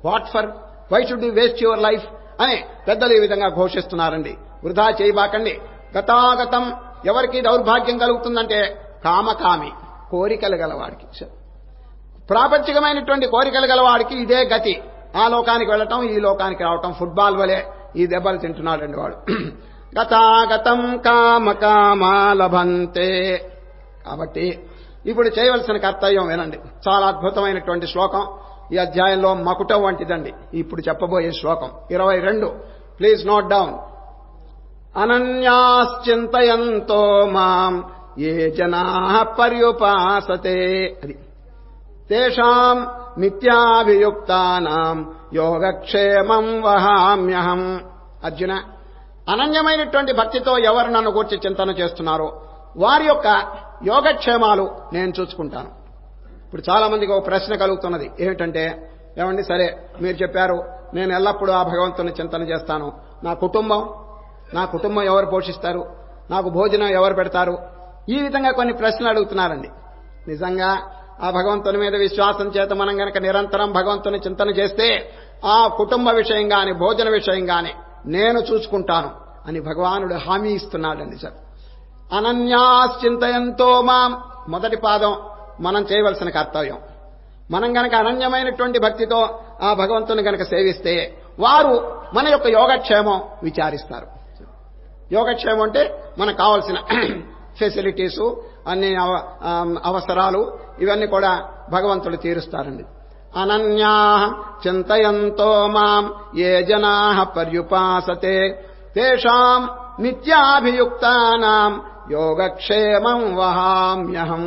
[SPEAKER 3] What for, why should you waste your life అని పెద్దలు ఈ విధంగా ఘోషిస్తున్నారండి. వృధా చేయబాకండి. గతాగతం ఎవరికి దౌర్భాగ్యం కలుగుతుందంటే కామకామి, కోరికలు గలవాడికి, ప్రాపంచికమైనటువంటి కోరికలు గలవాడికి ఇదే గతి. ఆ లోకానికి వెళ్ళటం, ఈ లోకానికి రావటం, ఫుట్బాల్ వలె ఈ దెబ్బలు తింటున్నాడండి వాడు. గతాగతం కామకామా లభంతే. కాబట్టి ఇప్పుడు చేయవలసిన కర్తవ్యం వినండి. చాలా అద్భుతమైనటువంటి శ్లోకం. ఈ అధ్యాయంలో మకుటం వంటిదండి ఇప్పుడు చెప్పబోయే శ్లోకం 22. Please note down. అనన్యాశ్చింతయంతో మాం ఏ జనాః పర్యుపాసతే. అది తేషాం నిత్యాభియుక్తానాం యోగక్షేమం వహామ్యహం. అర్జున, అనన్యమైనటువంటి భక్తితో ఎవరు నన్ను గూర్చి చింతన చేస్తున్నారో వారి యొక్క యోగక్షేమాలు నేను చూసుకుంటాను. ఇప్పుడు చాలా మందికి ఒక ప్రశ్న కలుగుతున్నది. ఏమిటంటే, ఏమండి సరే మీరు చెప్పారు నేను ఎల్లప్పుడూ ఆ భగవంతుని చింతన చేస్తాను, నా కుటుంబం ఎవరు పోషిస్తారు, నాకు భోజనం ఎవరు పెడతారు, ఈ విధంగా కొన్ని ప్రశ్నలు అడుగుతున్నారండి. నిజంగా ఆ భగవంతుని మీద విశ్వాసం చేత మనం గనక నిరంతరం భగవంతుని చింతన చేస్తే ఆ కుటుంబ విషయం గాని భోజన విషయం గాని నేను చూసుకుంటాను అని భగవానుడు హామీ ఇస్తున్నాడండి. సార్, అనన్యాశ్చింతయంతో మాం మొదటి పాదం మనం చేయవలసిన కర్తవ్యం. మనం గనక అనన్యమైనటువంటి భక్తితో ఆ భగవంతుని గనక సేవిస్తే వారు మన యొక్క యోగక్షేమం విచారిస్తారు. యోగక్షేమం అంటే మనకు కావాల్సిన ఫెసిలిటీసు, అన్ని అవసరాలు ఇవన్నీ కూడా భగవంతుడు తీరుస్తారండి. అనన్యా చింతయంతో మాం ఏ జనాః పర్యుపాసతే తేషాం నిత్యాభియుక్తానాం యోగక్షేమం వహామ్యహం.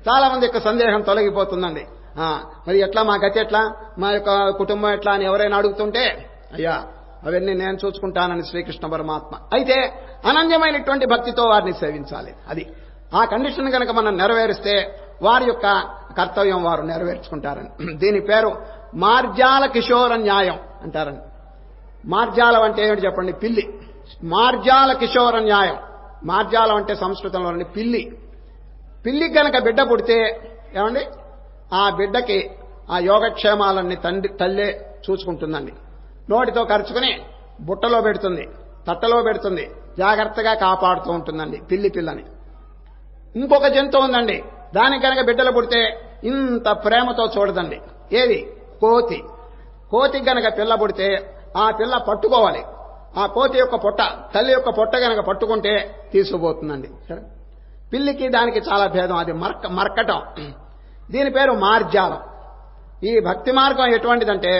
[SPEAKER 3] చాలా మంది యొక్క సందేహం తొలగిపోతుందండి. మరి ఎట్లా, మా గతి ఎట్లా, మా యొక్క కుటుంబం ఎట్లా అని ఎవరైనా అడుగుతుంటే, అయ్యా అవన్నీ నేను చూసుకుంటానని శ్రీకృష్ణ పరమాత్మ. అయితే అనన్యమైనటువంటి భక్తితో వారిని సేవించాలి. అది ఆ కండిషన్ కనుక మనం నెరవేరిస్తే వారి యొక్క కర్తవ్యం వారు నెరవేర్చుకుంటారని. దీని పేరు మార్జాల కిషోర న్యాయం అంటారండి. మార్జాలం అంటే ఏమిటి చెప్పండి? పిల్లి. మార్జాల కిషోర న్యాయం. మార్జాలం అంటే సంస్కృతంలోని పిల్లి. పిల్లికి గనక బిడ్డ పుడితే ఏమండి, ఆ బిడ్డకి ఆ యోగక్షేమాలన్నీ తల్లే చూసుకుంటుందండి. నోటితో ఖర్చుకుని బుట్టలో పెడుతుంది, తట్టలో పెడుతుంది, జాగ్రత్తగా కాపాడుతూ ఉంటుందండి పిల్లని. ఇంకొక జంతువు ఉందండి, దానికి కనుక బిడ్డలు పుడితే ఇంత ప్రేమతో చూడదండి. ఏది? కోతి. కోతికి గనక పిల్ల పుడితే ఆ పిల్ల పట్టుకోవాలి. ఆ కోతి యొక్క పొట్ట, తల్లి యొక్క పొట్ట గనక పట్టుకుంటే తీసుకుపోతుందండి. సరే, పిల్లికి దానికి చాలా భేదం. అది మర్కటం. దీని పేరు మార్జాలం. ఈ భక్తి మార్గం ఎటువంటిదంటే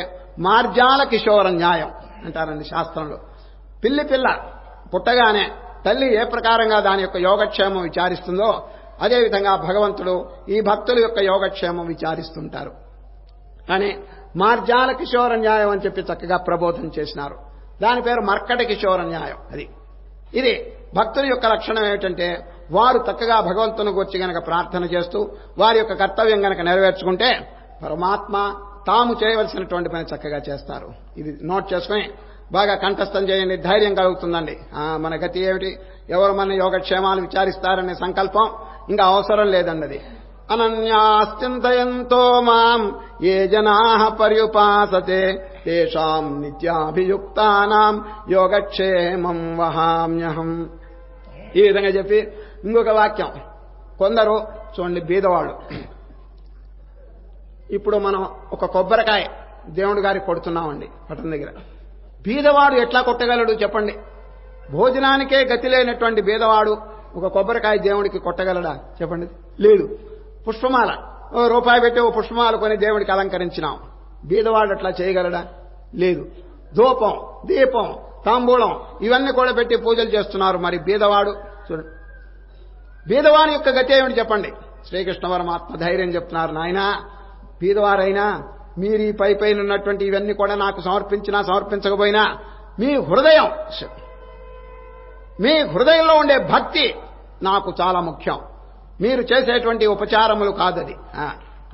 [SPEAKER 3] మార్జాల కిషోర న్యాయం అంటారండి శాస్త్రంలో. పిల్ల పుట్టగానే తల్లి ఏ ప్రకారంగా దాని యొక్క యోగక్షేమం విచారిస్తుందో అదేవిధంగా భగవంతుడు ఈ భక్తుల యొక్క యోగక్షేమం విచారిస్తుంటారు. కానీ మార్జాల కిషోర న్యాయం అని చెప్పి చక్కగా ప్రబోధం చేసినారు. దాని పేరు మర్కట కిషోర న్యాయం. ఇది భక్తుల యొక్క లక్షణం ఏమిటంటే వారు చక్కగా భగవంతుని గురించి గనక ప్రార్థన చేస్తూ వారి యొక్క కర్తవ్యం గనక నెరవేర్చుకుంటే పరమాత్మ తాము చేయవలసినటువంటి పని చక్కగా చేస్తారు. ఇది నోట్ చేసుకుని బాగా కంఠస్థం చేయండి. ధైర్యం కలుగుతుందండి. మన గతి ఏమిటి, ఎవరు మన యోగక్షేమాలు విచారిస్తారనే సంకల్పం ఇంకా అవసరం లేదన్నది. అనన్యాశ్చింతయంతో మాం ఏ జనాః పర్యుపాసతే తేషాం నిత్యాభియుక్తానాం యోగక్షేమం వహామ్యహం. ఈ విధంగా చెప్పి ఇంకొక వాక్యం, కొందరు చూడండి బీదవాళ్ళు. ఇప్పుడు మనం ఒక కొబ్బరికాయ దేవుడి గారికి కొడుతున్నామండి పట్టణం దగ్గర. బీదవాడు ఎట్లా కొట్టగలడు చెప్పండి? భోజనానికే గతి లేనటువంటి బీదవాడు ఒక కొబ్బరికాయ దేవుడికి కొట్టగలడా చెప్పండి? లేదు. పుష్పమాల రూపాయి పెట్టి ఓ పుష్పమాల కొని దేవుడికి అలంకరించినాం, బీదవాడు అట్లా చేయగలడా? లేదు. ధూపం, దీపం, తాంబూలం ఇవన్నీ కూడా పెట్టి పూజలు చేస్తున్నారు, మరి బీదవాడు చూడండి. బీదవాని యొక్క గతి ఏమిటి చెప్పండి? శ్రీకృష్ణ పరమాత్మ ధైర్యం చెప్తున్నారు, నాయనా బీదవారైనా మీరు ఈ పైన ఉన్నటువంటి ఇవన్నీ కూడా నాకు సమర్పించినా సమర్పించకపోయినా మీ హృదయంలో ఉండే భక్తి నాకు చాలా ముఖ్యం. మీరు చేసేటువంటి ఉపచారములు కాదది.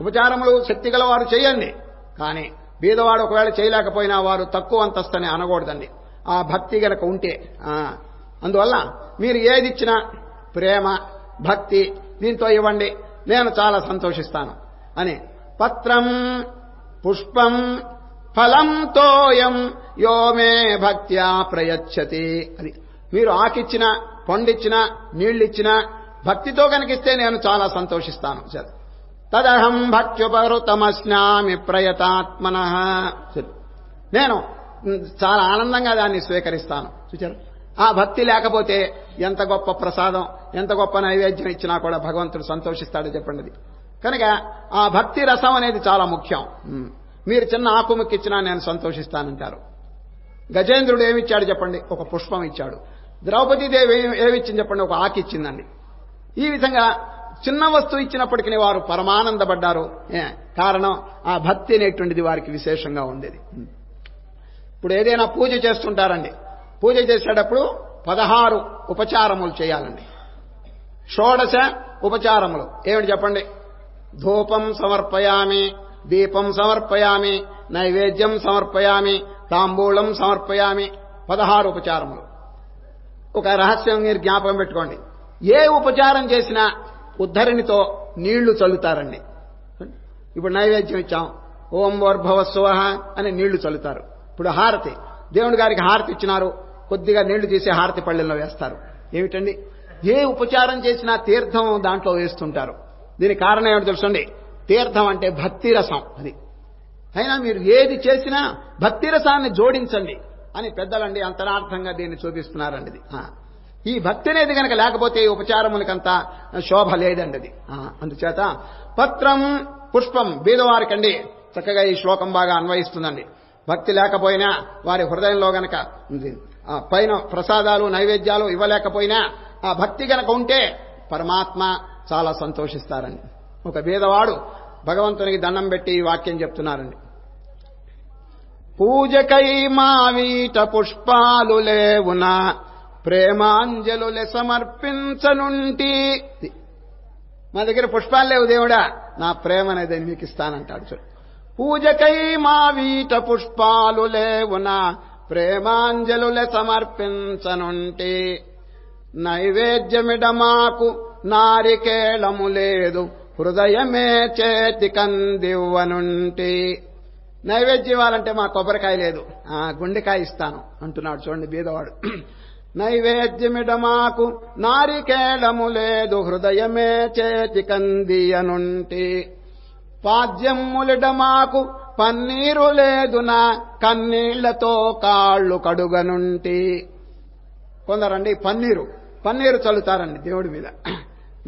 [SPEAKER 3] ఉపచారములు శక్తి గల వారు చేయండి, కానీ బీదవాడు ఒకవేళ చేయలేకపోయినా వారు తక్కువ అంతస్తని అనకూడదండి. ఆ భక్తి గనక ఉంటే అందువల్ల మీరు ఏదిచ్చినా ప్రేమ భక్తి దీంతో ఇవ్వండి, నేను చాలా సంతోషిస్తాను అని. పత్రం పుష్పం ఫలం తోయం యో మే భక్త్యా ప్రయచ్చతి. అది మీరు ఆకిచ్చినా పండిచ్చినా నీళ్ళిచ్చినా భక్తితో కనిపిస్తే నేను చాలా సంతోషిస్తాను. తదహం భక్త్యుపహృతమస్నామి ప్రయతాత్మనః. నేను చాలా ఆనందంగా దాన్ని స్వీకరిస్తాను. చూచారు? ఆ భక్తి లేకపోతే ఎంత గొప్ప ప్రసాదం ఎంత గొప్ప నైవేద్యం ఇచ్చినా కూడా భగవంతుడు సంతోషిస్తాడు చెప్పండి. కనుక ఆ భక్తి రసం అనేది చాలా ముఖ్యం. మీరు చిన్న ఆకుముక్కిచ్చినా నేను సంతోషిస్తానంటారు. గజేంద్రుడు ఏమిచ్చాడు చెప్పండి? ఒక పుష్పం ఇచ్చాడు. ద్రౌపదీదేవి ఏమిచ్చింది చెప్పండి? ఒక ఆకు ఇచ్చిందండి. ఈ విధంగా చిన్న వస్తువు ఇచ్చినప్పటికీ వారు పరమానందపడ్డారు. కారణం ఆ భక్తి అనేటువంటిది వారికి విశేషంగా ఉండేది. ఇప్పుడు ఏదైనా పూజ చేస్తుంటారండి, పూజ చేసేటప్పుడు 16 ఉపచారములు చేయాలండి. 16 ఉపచారములు ఏమిటి చెప్పండి? ధూపం సమర్పయామి, దీపం సమర్పయామి, నైవేద్యం సమర్పయామి, తాంబూలం సమర్పయామి. 16 ఉపచారములు. ఒక రహస్యం మీరు జ్ఞాపకం పెట్టుకోండి. ఏ ఉపచారం చేసినా ఉద్ధరణితో నీళ్లు చల్లుతారండి. ఇప్పుడు నైవేద్యం ఇచ్చాం, ఓం భోర్భవస్సువః అని నీళ్లు చల్లుతారు. ఇప్పుడు హారతి, దేవుడి గారికి హారతి ఇచ్చినారు, కొద్దిగా నీళ్లు తీసి హారతి పళ్ళెల్లో వేస్తారు. ఏమిటండి? ఏ ఉపచారం చేసినా తీర్థం దాంట్లో వేస్తుంటారు. దీనికి కారణం ఏమిటి తెలుసండి? తీర్థం అంటే భక్తి రసం. అది అయినా మీరు ఏది చేసినా భక్తి రసాన్ని జోడించండి అని పెద్దలండి అంతరార్థంగా దీన్ని చూపిస్తున్నారండి. ఇది ఈ భక్తి అనేది కనుక లేకపోతే ఈ ఉపచారములకంతా శోభ లేదండి. అది అందుచేత పత్రం పుష్పం బీదవారికండి చక్కగా ఈ శ్లోకం బాగా అన్వయిస్తుందండి. భక్తి లేకపోయినా వారి హృదయంలో గనక పైన ప్రసాదాలు నైవేద్యాలు ఇవ్వలేకపోయినా ఆ భక్తి గనక ఉంటే పరమాత్మ చాలా సంతోషిస్తారండి. ఒక బీదవాడు భగవంతునికి దండం పెట్టి ఈ వాక్యం చెప్తున్నారండి. పూజకై మా వీట పుష్పాలు లేవునా ప్రేమాంజలులే సమర్పించనుంటి. మా దగ్గర పుష్పాలు లేవు దేవుడా, నా ప్రేమ అనేది మీకు ఇస్తానంటాడు. చూడు, పూజకై మా వీట పుష్పాలు లేవునా ప్రేమాంజలులే సమర్పించనుంటి. నైవేద్యమిడ మాకు నారికేళము లేదు హృదయమే చేతి కందివ్వనుంటి. నైవేద్యం ఇవ్వాలంటే మా కొబ్బరికాయ లేదు, గుండెకాయ ఇస్తాను అంటున్నాడు. చూడండి బీదవాడు. నైవేద్యమిడ మాకు నారికేళము లేదు హృదయమే చేతి కందియనుంటి. పాద్యములిడ మాకు పన్నీరు లేదునా కన్నీళ్లతో కాళ్ళు కడుగనుంటి. కొందరండి పన్నీరు చల్లుతారండి దేవుడి మీద.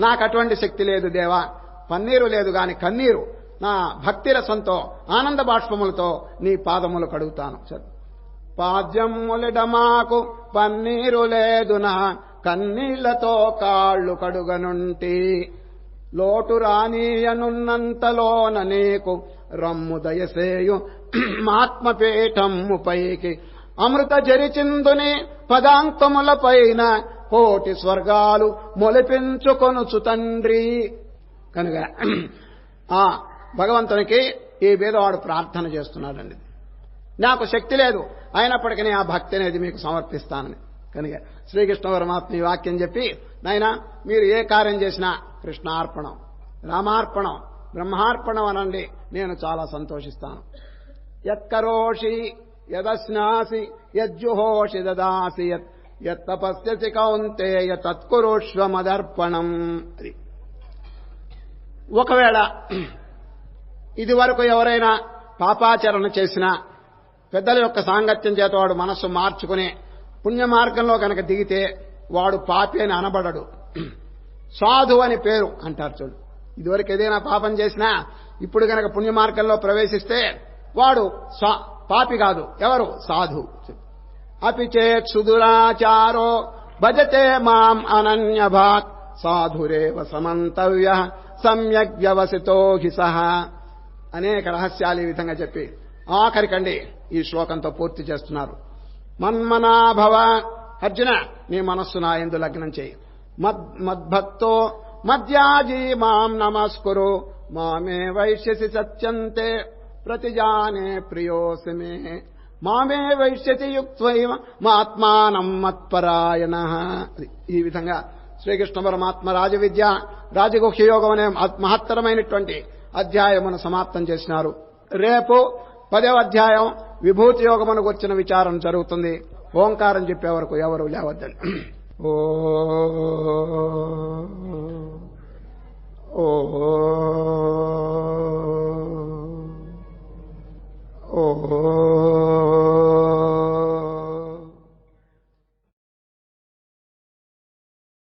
[SPEAKER 3] నాకు అటువంటి శక్తి లేదు దేవా, పన్నీరు లేదు గాని కన్నీరు నా భక్తి రసంతో ఆనంద బాష్పములతో నీ పాదములు కడుగుతాను. పాద్యములిడ మాకు పన్నీరు లేదునా కన్నీళ్లతో కాళ్ళు కడుగనుంటి. లోటు రానీయనున్నంతలోన నీకు రమ్ము దయసేయు ఆత్మపీఠమ్ము పైకి అమృత జరిచిందుని పదాంకముల పైన కోటి స్వర్గాలు మొలిపించుకొనుచు తండ్రి. కనుక ఆ భగవంతునికి ఈ బీదవాడు ప్రార్థన చేస్తున్నాడండి. నాకు శక్తి లేదు, అయినప్పటికీ ఆ భక్తి అనేది మీకు సమర్పిస్తానని. కనుక శ్రీకృష్ణ పరమాత్మ ఈ వాక్యం చెప్పి, నాయనా మీరు ఏ కార్యం చేసినా కృష్ణార్పణం, రామార్పణం, బ్రహ్మార్పణం అనండి, నేను చాలా సంతోషిస్తాను. యత్కరోషి యదశ్నాసి యజ్జుహోషి దదాసి యత్తపస్యసి కౌంతేయ తత్కురుష్వ మదర్పణం. అది ఒకవేళ ఇదివరకు ఎవరైనా పాపాచరణ చేసినా పెద్దల యొక్క సాంగత్యం చేత వాడు మనస్సు మార్చుకుని పుణ్య మార్గంలో కనుక దిగితే వాడు పాపి అని అనబడడు, సాధు అని పేరు అంటారు. చూడు, ఇదివరకు ఏదైనా పాపం చేసినా ఇప్పుడు కనుక పుణ్య మార్గంలో ప్రవేశిస్తే వాడు పాపి కాదు, ఎవరు? సాధు. అపి చేత్ సుదురాచారో భజతే మాం అనన్యభాక్ సాధురేవ సమంతవ్య సమ్యక్ వ్యవసితో హి సహ. అనేక రహస్యాలు ఈ విధంగా చెప్పి ఆఖరికండి ఈ శ్లోకంతో పూర్తి చేస్తున్నారు. మన్మనాభవ, అర్జున నీ మనస్సు నా యందు లగ్నం చేయి. మద్భక్తో మద్యాజీ మాం నమస్కురు మామే వైశ్యసి సత్యంతే ప్రతిజానే ప్రియోసి మే మామే వైశ్యతి యుక్త్వైవ మాత్మానం మత్పరాయణ. ఈ విధంగా శ్రీకృష్ణ పరమాత్మ రాజవిద్య రాజగుహ్య యోగం అనే మహత్తరమైనటువంటి అధ్యాయమును సమాప్తం చేసినారు. రేపు 10వ అధ్యాయం విభూతి యోగమునకు వచ్చిన విచారం జరుగుతుంది. ఓంకారం చెప్పే వరకు ఎవరు లేవద్దండి. ఓ